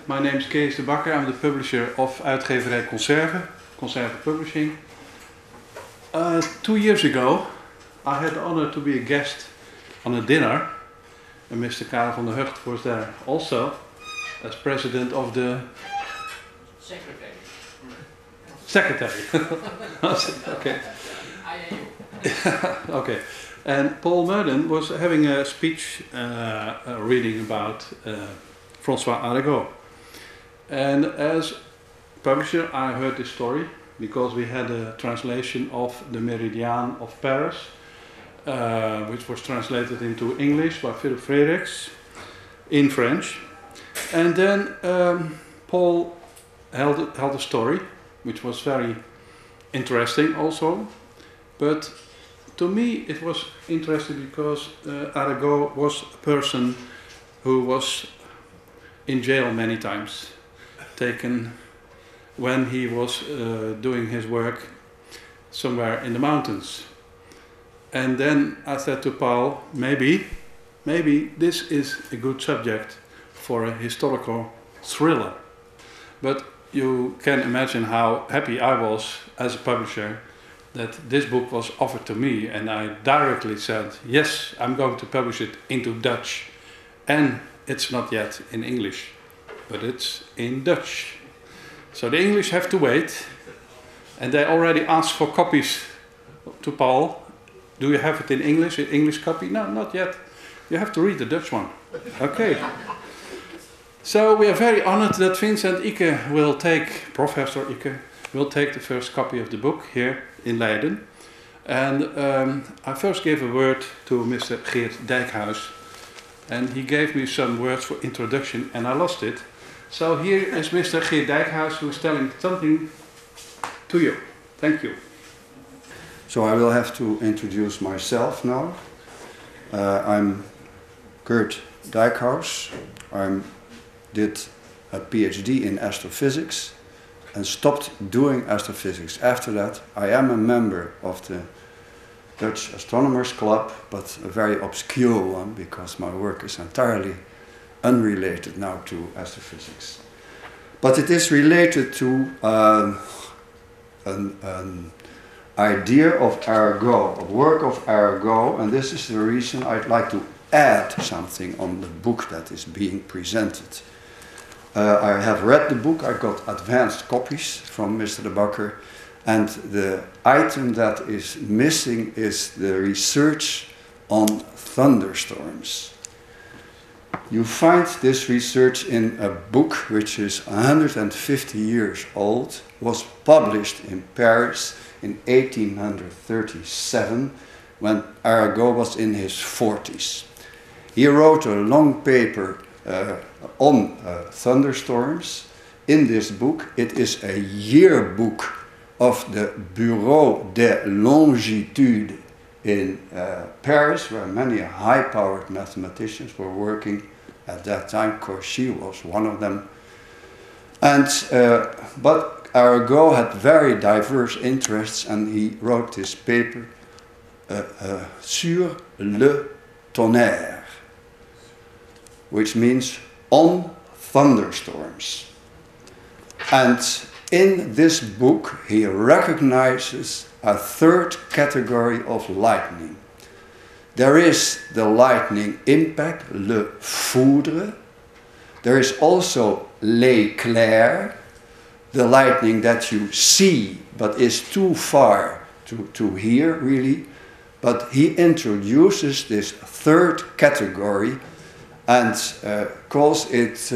My name is Kees de Bakker. I'm the publisher of uitgeverij Conserve, Conserve Publishing. 2 years ago, I had the honor to be a guest on a dinner, and Mr. Karel van der Hucht was there also, as president of the... Secretary. Okay. Okay. And Paul Murden was having a speech reading about François Arago. And as publisher, I heard this story because we had a translation of the Meridian of Paris, which was translated into English by Philip Frerichs in French. And then Paul held a story, which was very interesting also. But to me it was interesting because Arago was a person who was in jail many times, taken when he was doing his work somewhere in the mountains. And then I said to Paul, maybe this is a good subject for a historical thriller. But you can imagine how happy I was as a publisher that this book was offered to me, and I directly said, yes, I'm going to publish it into Dutch. And it's not yet in English, but it's in Dutch. So the English have to wait, and they already asked for copies to Paul. Do you have it in English, an English copy? No, not yet. You have to read the Dutch one. Okay. So we are very honored that Vincent Ike will take, Professor Ike, will take the first copy of the book here in Leiden. And I first gave a word to Mr. Geert Dijkhuis, and he gave me some words for introduction, and I lost it. So here is Mr. Geert Dijkhuis, who is telling something to you. Thank you. So I will have to introduce myself now. I'm Geert Dijkhuis. I did a PhD in astrophysics and stopped doing astrophysics. After that, I am a member of the Dutch Astronomers Club, but a very obscure one because my work is entirely unrelated now to astrophysics. But it is related to an idea of Arago, a work of Arago, and this is the reason I'd like to add something on the book that is being presented. I have read the book, I got advanced copies from Mr. de Bakker, and the item that is missing is the research on thunderstorms. You find this research in a book which is 150 years old, was published in Paris in 1837 when Arago was in his 40s. He wrote a long paper on thunderstorms. In this book, it is a yearbook of the Bureau des Longitudes in Paris, where many high-powered mathematicians were working at that time. Cauchy was one of them. And but Arago had very diverse interests, and he wrote this paper sur le tonnerre, which means on thunderstorms. And in this book he recognizes a third category of lightning. There is the lightning impact, le foudre. There is also l'éclair, the lightning that you see but is too far to hear really. But he introduces this third category and calls it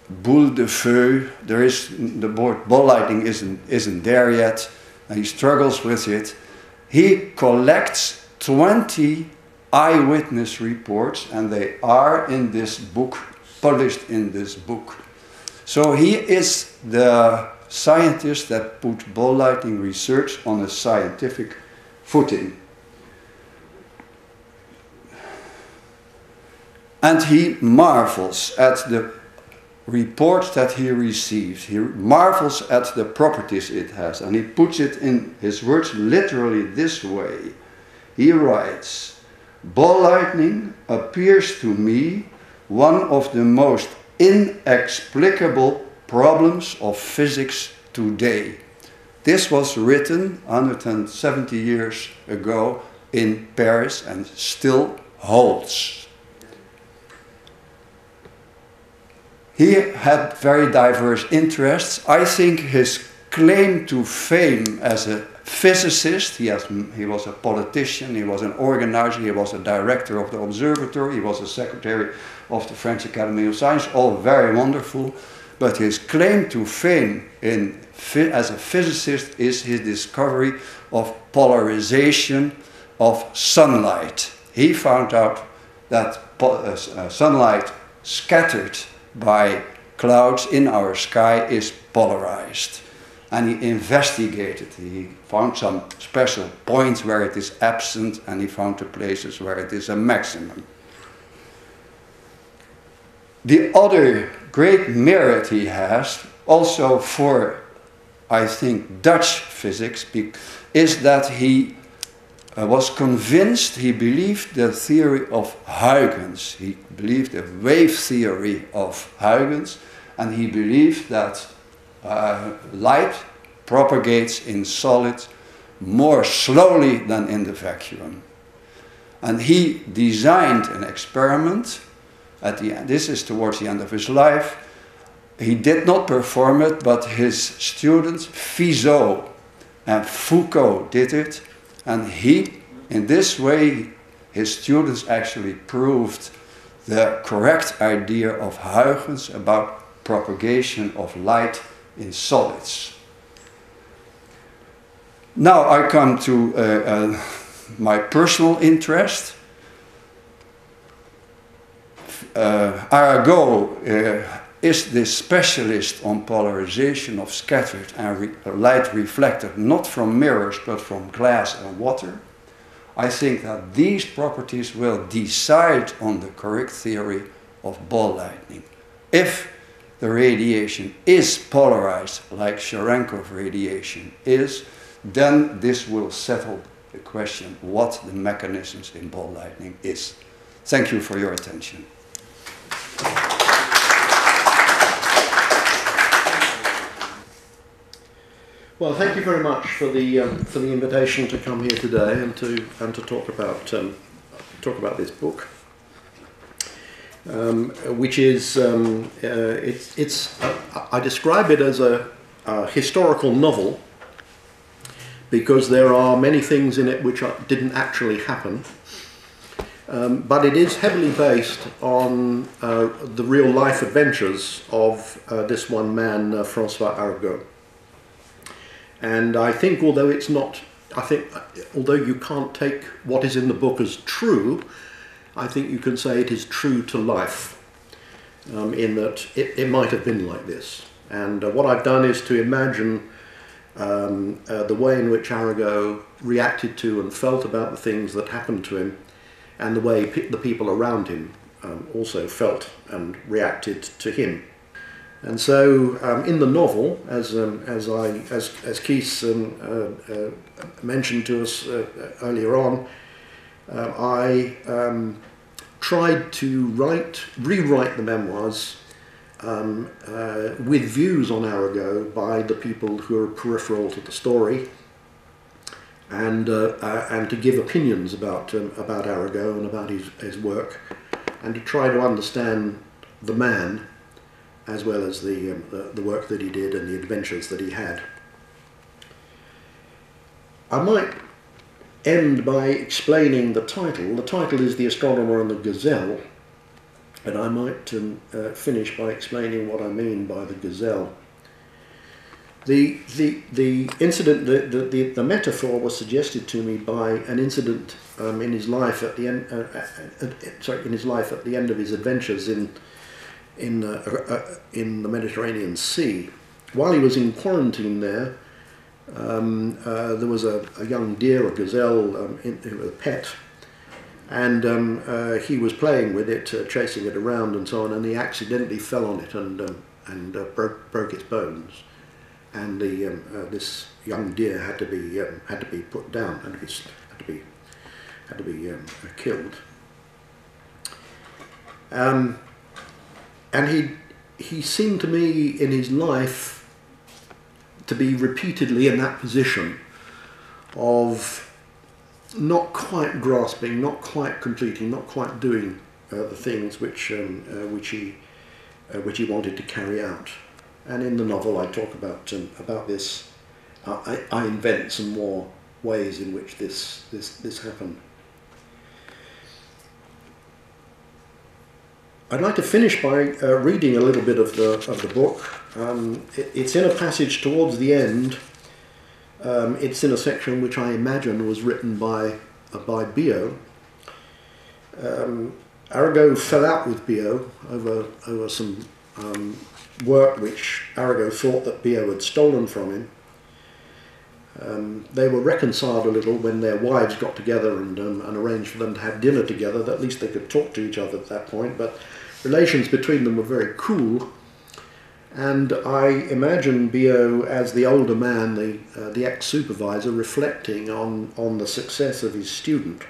boule de feu. There is the ball lightning isn't there yet, and he struggles with it. He collects 20 eyewitness reports, and they are in this book, published in this book. So he is the scientist that put ball lightning research on a scientific footing. And he marvels at the report that he receives. He marvels at the properties it has, and he puts it in his words literally this way. He writes, "Ball lightning appears to me one of the most inexplicable problems of physics today. This was written 170 years ago in Paris and still holds. He had very diverse interests. I think his claim to fame as a physicist, he was a politician, he was an organizer, he was a director of the observatory, he was a secretary of the French Academy of Science, all very wonderful. But his claim to fame as a physicist is his discovery of polarization of sunlight. He found out that sunlight scattered by clouds in our sky is polarized. And he investigated. He found some special points where it is absent, and he found the places where it is a maximum. The other great merit he has, also for, I think, Dutch physics, is that he was convinced, he believed the theory of Huygens. He believed the wave theory of Huygens, and he believed that light propagates in solids more slowly than in the vacuum. And he designed an experiment at the end. This is towards the end of his life. He did not perform it, but his students, Fizeau and Foucault, did it. And in this way, his students actually proved the correct idea of Huygens about propagation of light in solids. Now I come to my personal interest. Arago is the specialist on polarization of scattered and light reflected, not from mirrors but from glass and water. I think that these properties will decide on the correct theory of ball lightning. If the radiation is polarized, like Cherenkov radiation is, then this will settle the question what the mechanisms in ball lightning is. Thank you for your attention. Well, thank you very much for the invitation to come here today and to talk about this book, which is I describe it as a historical novel because there are many things in it which didn't actually happen, but it is heavily based on the real life adventures of this one man, Francois Arago. And I think although you can't take what is in the book as true, I think you can say it is true to life, in that it might have been like this. And what I've done is to imagine the way in which Arago reacted to and felt about the things that happened to him, and the way the people around him also felt and reacted to him. And so, in the novel, as Keith mentioned to us earlier on, I tried to rewrite the memoirs with views on Arago by the people who are peripheral to the story, and to give opinions about Arago and about his work, and to try to understand the man, as well as the work that he did and the adventures that he had. I might end by explaining the title. The title is The Astronomer and the Gazelle, and I might finish by explaining what I mean by the gazelle. The incident, the metaphor was suggested to me by an incident in his life at the end. In his life at the end of his adventures in the Mediterranean Sea. While he was in quarantine there, there was a young deer, a gazelle, a pet, and he was playing with it, chasing it around and so on, and he accidentally fell on it and broke its bones, and this young deer had to be put down, had to be killed. And he seemed to me in his life to be repeatedly in that position of not quite grasping, not quite completing, not quite doing the things which he wanted to carry out. And in the novel I talk about this. I invent some more ways in which this happened. I'd like to finish by reading a little bit of the book. It's in a passage towards the end. It's in a section which I imagine was written by Biot. Arago fell out with Biot over some work which Arago thought that Biot had stolen from him. They were reconciled a little when their wives got together and arranged for them to have dinner together. That at least they could talk to each other at that point, but relations between them were very cool. And I imagine Biot as the older man, the ex-supervisor, reflecting on the success of his student.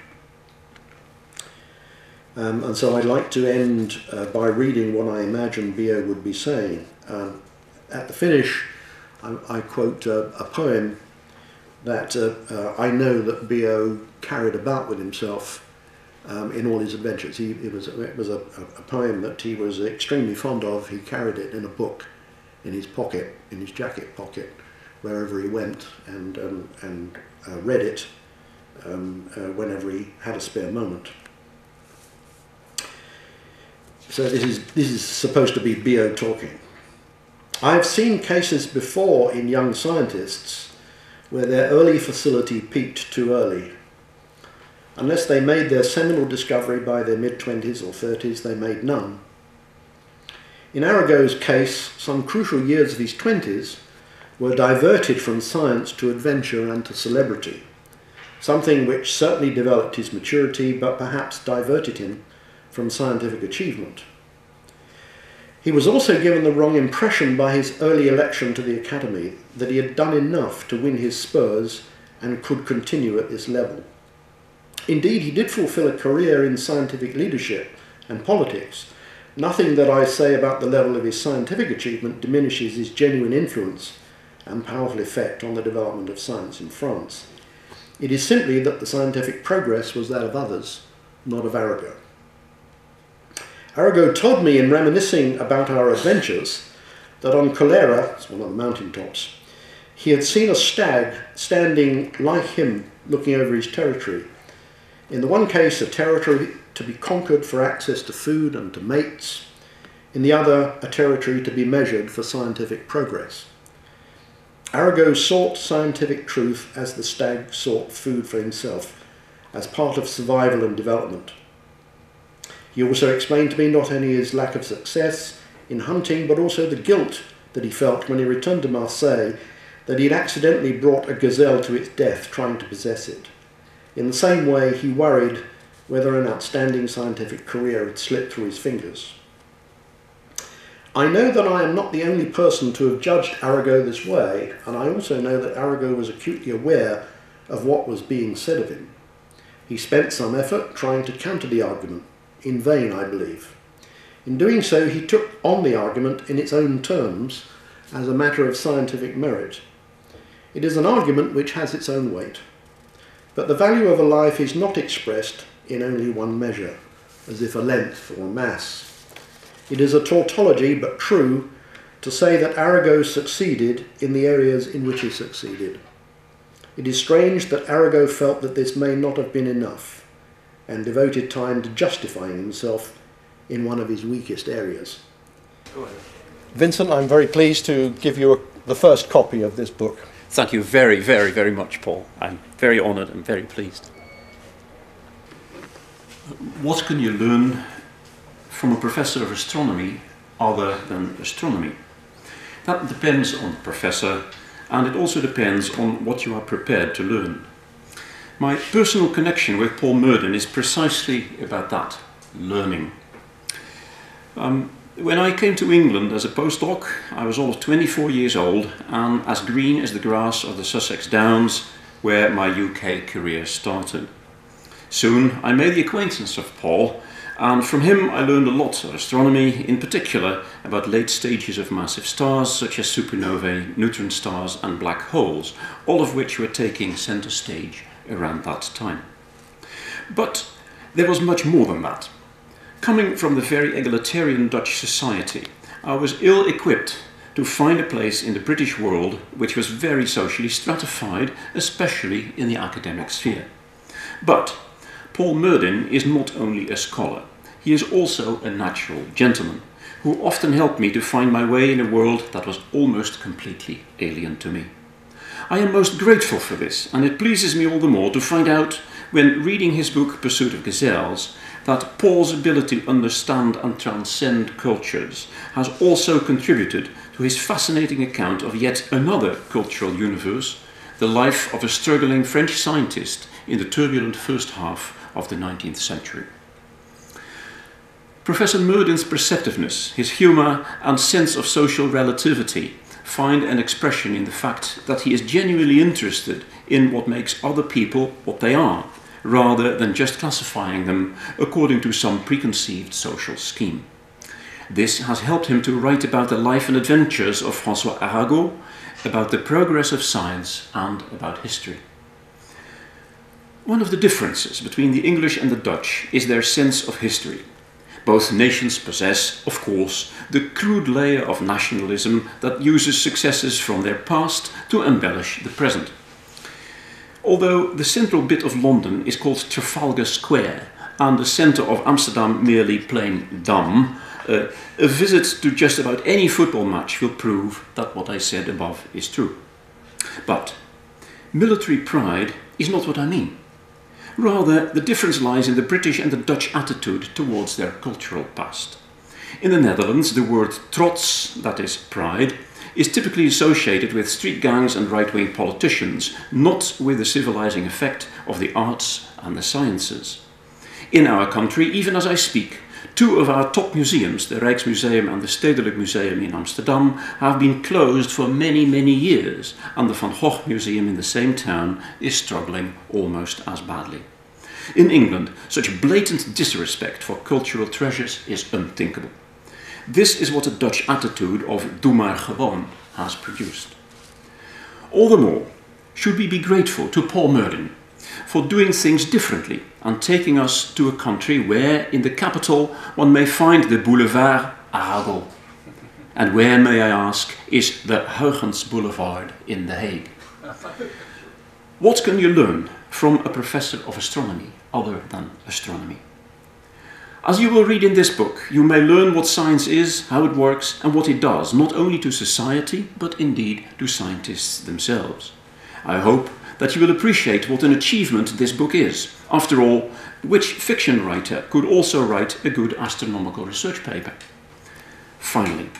And so I'd like to end by reading what I imagine Biot would be saying. At the finish, I quote a poem that I know that Biot carried about with himself in all his adventures. It was a poem that he was extremely fond of. He carried it in a book in his pocket, in his jacket pocket, wherever he went, and read it whenever he had a spare moment. So this is supposed to be Biot talking. I've seen cases before in young scientists where their early facility peaked too early. Unless they made their seminal discovery by their mid-20s or 30s, they made none. In Arago's case, some crucial years of his 20s were diverted from science to adventure and to celebrity, something which certainly developed his maturity, but perhaps diverted him from scientific achievement. He was also given the wrong impression by his early election to the Academy that he had done enough to win his spurs and could continue at this level. Indeed, he did fulfill a career in scientific leadership and politics. Nothing that I say about the level of his scientific achievement diminishes his genuine influence and powerful effect on the development of science in France. It is simply that the scientific progress was that of others, not of Arago. Arago told me in reminiscing about our adventures that on Colera, it's one of the mountain tops, he had seen a stag standing like him looking over his territory. In the one case, a territory to be conquered for access to food and to mates. In the other, a territory to be measured for scientific progress. Arago sought scientific truth as the stag sought food for himself, as part of survival and development. He also explained to me not only his lack of success in hunting, but also the guilt that he felt when he returned to Marseille that he had accidentally brought a gazelle to its death trying to possess it. In the same way, he worried whether an outstanding scientific career had slipped through his fingers. I know that I am not the only person to have judged Arago this way, and I also know that Arago was acutely aware of what was being said of him. He spent some effort trying to counter the argument, in vain, I believe. In doing so, he took on the argument in its own terms as a matter of scientific merit. It is an argument which has its own weight. But the value of a life is not expressed in only one measure, as if a length or a mass. It is a tautology, but true, to say that Arago succeeded in the areas in which he succeeded. It is strange that Arago felt that this may not have been enough, and devoted time to justifying himself in one of his weakest areas. Go ahead. Vincent, I'm very pleased to give you the first copy of this book. Thank you very, very, very much, Paul. I'm very honoured and very pleased. What can you learn from a professor of astronomy other than astronomy? That depends on the professor, and it also depends on what you are prepared to learn. My personal connection with Paul Murden is precisely about that, learning. When I came to England as a postdoc, I was all of 24 years old and as green as the grass of the Sussex Downs, where my UK career started. Soon I made the acquaintance of Paul And from him I learned a lot of astronomy, in particular about late stages of massive stars such as supernovae, neutron stars and black holes, all of which were taking center stage around that time. But there was much more than that. Coming from the very egalitarian Dutch society, I was ill-equipped to find a place in the British world which was very socially stratified, especially in the academic sphere. But Paul Murdin is not only a scholar, he is also a natural gentleman, who often helped me to find my way in a world that was almost completely alien to me. I am most grateful for this, and it pleases me all the more to find out, when reading his book Pursuit of Gazelles, that Paul's ability to understand and transcend cultures has also contributed to his fascinating account of yet another cultural universe, the life of a struggling French scientist in the turbulent first half of the 19th century. Professor Murdin's perceptiveness, his humour and sense of social relativity find an expression in the fact that he is genuinely interested in what makes other people what they are, rather than just classifying them according to some preconceived social scheme. This has helped him to write about the life and adventures of François Arago, about the progress of science and about history. One of the differences between the English and the Dutch is their sense of history. Both nations possess, of course, the crude layer of nationalism that uses successes from their past to embellish the present. Although the central bit of London is called Trafalgar Square and the centre of Amsterdam merely plain Dam, a visit to just about any football match will prove that what I said above is true. But military pride is not what I mean. Rather, the difference lies in the British and the Dutch attitude towards their cultural past. In the Netherlands, the word trots, that is pride, is typically associated with street gangs and right-wing politicians, not with the civilizing effect of the arts and the sciences. In our country, even as I speak, two of our top museums, the Rijksmuseum and the Stedelijk Museum in Amsterdam, have been closed for many, many years, and the Van Gogh Museum in the same town is struggling almost as badly. In England, such blatant disrespect for cultural treasures is unthinkable. This is what a Dutch attitude of doe maar gewoon has produced. All the more should we be grateful to Paul Murdin for doing things differently and taking us to a country where, in the capital, one may find the boulevard Arago. And where, may I ask, is the Huygens Boulevard in The Hague? What can you learn from a professor of astronomy other than astronomy? As you will read in this book, you may learn what science is, how it works, and what it does, not only to society, but indeed to scientists themselves. I hope that you will appreciate what an achievement this book is. After all, which fiction writer could also write a good astronomical research paper? Finally,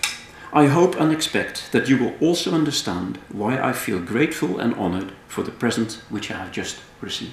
I hope and expect that you will also understand why I feel grateful and honoured for the present which I have just received.